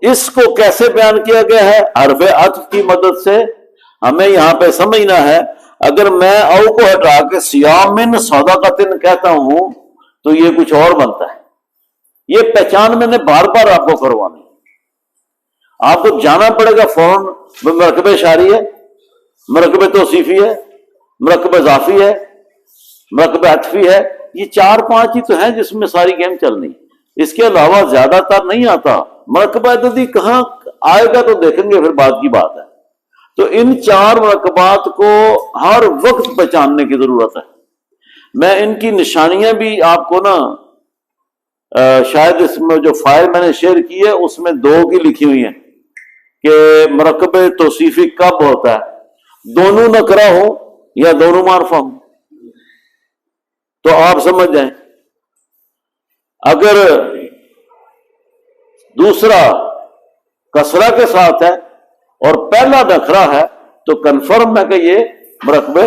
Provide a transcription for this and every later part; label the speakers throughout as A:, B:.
A: اس کو کیسے بیان کیا گیا ہے؟ حرف عطف کی مدد سے ہمیں یہاں پہ سمجھنا ہے. اگر میں او کو ہٹا کے صیام صدقۃ کہتا ہوں تو یہ کچھ اور بنتا ہے. یہ پہچان میں نے بار بار آپ کو کروانی. آپ کو جانا پڑے گا فوراً. مرکب اشاری ہے، مرکب توصیفی ہے، مرکب اضافی ہے، مرکب عطفی ہے. یہ 4-5 ہی تو ہیں جس میں ساری گیم چلنی. اس کے علاوہ زیادہ تر نہیں آتا. مرکب عددی کہاں آئے گا تو دیکھیں گے، پھر بعد کی بات ہے. تو ان 4 مرکبات کو ہر وقت پہچاننے کی ضرورت ہے. میں ان کی نشانیاں بھی آپ کو نا شاید اس میں جو فائل میں نے شیئر کی ہے اس میں 2 کی لکھی ہوئی ہیں کہ مرکب توصیفی کب ہوتا ہے، دونوں نکرہ ہو یا دونوں معرفہ ہو. تو آپ سمجھ جائیں. اگر دوسرا کسرہ کے ساتھ ہے اور پہلا نکرہ ہے تو کنفرم ہے کہ یہ مرکب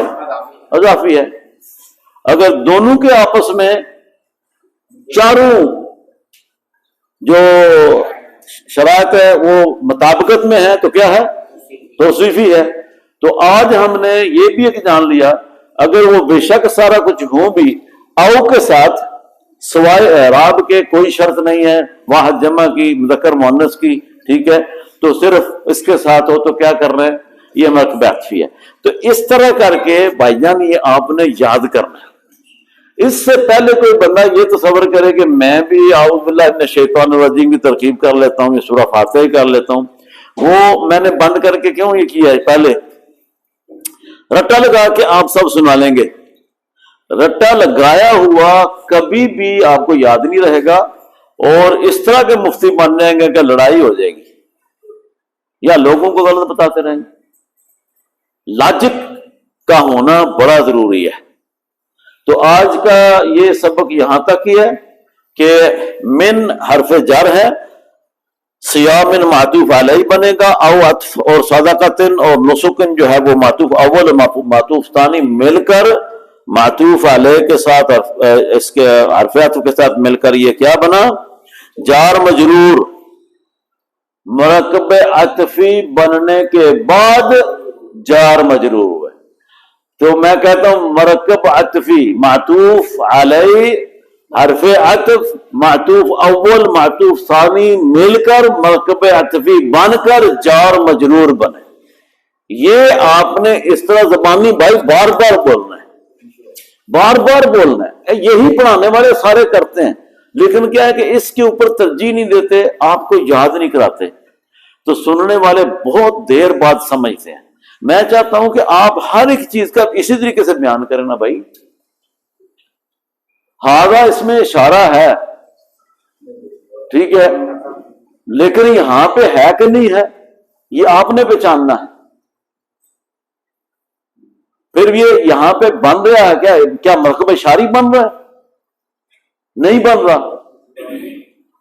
A: اضافی ہے. اگر دونوں کے آپس میں چاروں جو شرائط ہے وہ مطابقت میں ہے تو کیا ہے؟ توصیفی ہے. تو آج ہم نے یہ بھی ایک جان لیا اگر وہ بے شک سارا کچھ ہوں بھی او کے ساتھ سوائے اعراب کے کوئی شرط نہیں ہے، واحد جمع کی، مذکر مؤنث کی، ٹھیک ہے، تو صرف اس کے ساتھ ہو تو کیا کر رہے ہیں؟ یہ مرکب عطفی ہے. تو اس طرح کر کے بھائی جان یہ آپ نے یاد کرنا ہے. اس سے پہلے کوئی بندہ یہ تصور کرے کہ میں بھی اعوذ باللہ من الشیطان الرجیم کی ترکیب کر لیتا ہوں، یہ سورہ فاتحہ ہی کر لیتا ہوں، وہ میں نے بند کر کے کیوں یہ کیا ہے؟ پہلے رٹا لگا کے آپ سب سنا لیں گے. رٹا لگایا ہوا کبھی بھی آپ کو یاد نہیں رہے گا اور اس طرح کے مفتی بن جائیں گے کہ لڑائی ہو جائے گی یا لوگوں کو غلط بتاتے رہیں گے. لاجک کا ہونا بڑا ضروری ہے. تو آج کا یہ سبق یہاں تک ہی ہے کہ من حرف جر ہے، صیام معطوف علیہ بنے گا، او عطف اور صدقۃ اور نسکن جو ہے وہ معطوف اول معطوف ثانی مل کر معطوف علیہ کے ساتھ اس کے حرف عطف کے ساتھ مل کر یہ کیا بنا؟ جار مجرور. مرکب عطفی بننے کے بعد جار مجرور ہے. تو میں کہتا ہوں مرکب عطفی معطوف علیہ حرف عطف معطوف اول معطوف ثانی مل کر مرکب عطفی بن کر جار مجرور بنے. یہ آپ نے اس طرح زبانی بھائی بار بار بولنا ہے، بار بار بولنا ہے. یہی پڑھانے والے سارے کرتے ہیں لیکن کیا ہے کہ اس کے اوپر ترجیح نہیں دیتے، آپ کو یاد نہیں کراتے تو سننے والے بہت دیر بعد سمجھتے ہیں. میں چاہتا ہوں کہ آپ ہر ایک چیز کا اسی طریقے سے بیان کریں نا بھائی. ہاں اس میں اشارہ ہے، ٹھیک ہے، لیکن یہاں پہ ہے کہ نہیں ہے یہ آپ نے پہچاننا ہے. پھر یہ یہاں پہ بن رہا ہے کیا مرکب اشاری بن رہا ہے؟ نہیں بن رہا.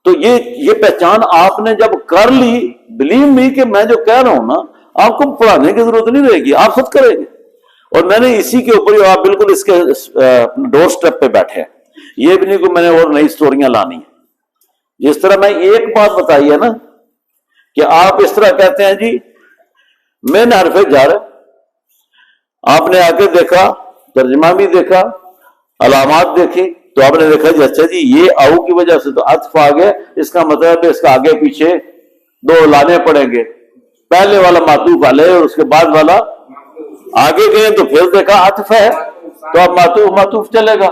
A: تو یہ پہچان آپ نے جب کر لی، بلیو می کہ میں جو کہہ رہا ہوں نا آپ کو پڑھانے کی ضرورت نہیں رہے گی، آپ خود کریں گے. اور میں نے اسی کے اوپر آپ بالکل اس کے ڈور سٹیپ پہ بیٹھے ہیں. یہ بھی نہیں کہ میں نے اور نئی سٹوریاں لانی ہیں. جس طرح میں ایک بات بتائی ہے نا کہ آپ اس طرح کہتے ہیں جی میں نے حرف جر، آپ نے آگے دیکھا، ترجمہ بھی دیکھا، علامات دیکھی تو آپ نے دیکھا جی اچھا جی یہ او کی وجہ سے تو عطف آ گیا، اس کا مطلب ہے اس کا آگے پیچھے 2 لانے پڑیں گے، پہلے والا معطوف علیہ اور اس کے بعد والا آگے گئے تو پھر دیکھا عطف ہے تو اب معطوف چلے گا.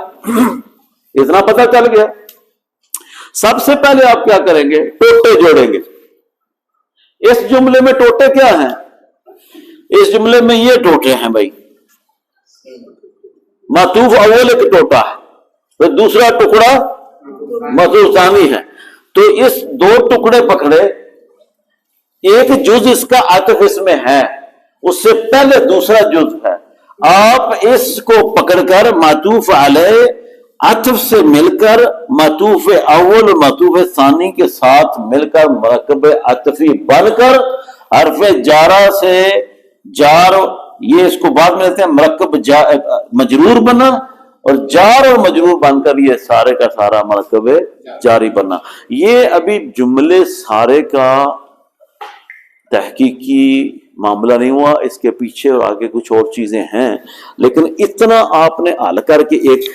A: اتنا پتہ چل گیا. سب سے پہلے آپ کیا کریں گے؟ ٹوٹے جوڑیں گے. اس جملے میں ٹوٹے کیا ہیں؟ اس جملے میں یہ ٹوٹے ہیں بھائی. معطوف اول ایک ٹوٹا ہے، پھر دوسرا ٹکڑا معطوف ثانی ہے. تو اس 2 ٹکڑے پکڑے، ایک جز اس کا عطف اس میں ہے، اس سے پہلے دوسرا جز ہے. آپ اس کو پکڑ کر معطوف علیہ عطف سے مل کر معطوف اول اور معطوف ثانی کے ساتھ مل کر مرکب عطفی بن کر حرف جارہ سے جار، یہ اس کو بعد میں لیتے ہیں مرکب مجرور بنا، اور جار اور مجرور بن کر یہ سارے کا سارا مرکب جاری بنا. یہ ابھی جملے سارے کا تحقیقی معاملہ نہیں ہوا، اس کے پیچھے اور آگے کچھ اور چیزیں ہیں، لیکن اتنا آپ نے حل کر کے ایک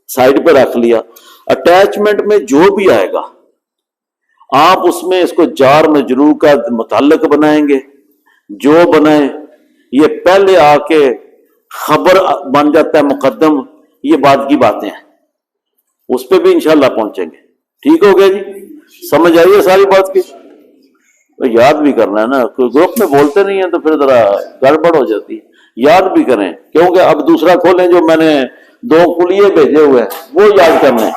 A: سائڈ پہ رکھ لیا۔ اٹیچمنٹ میں جو بھی آئے گا آپ اس میں اس کو جار مجرور کا متعلق بنائیں گے، جو بنائیں، یہ پہلے آ کے خبر بن جاتا ہے مقدم، یہ بعد کی باتیں ہیں، اس پہ بھی انشاءاللہ پہنچیں گے۔ ٹھیک ہو گیا جی؟ سمجھ آئیے ساری بات کی؟ یاد بھی کرنا ہے نا، کوئی گروپ میں بولتے نہیں ہیں تو پھر ذرا گڑبڑ ہو جاتی ہے، یاد بھی کریں، کیونکہ اب دوسرا کھولیں جو میں نے 2 کلیے بھیجے ہوئے ہیں وہ یاد کرنے ہیں۔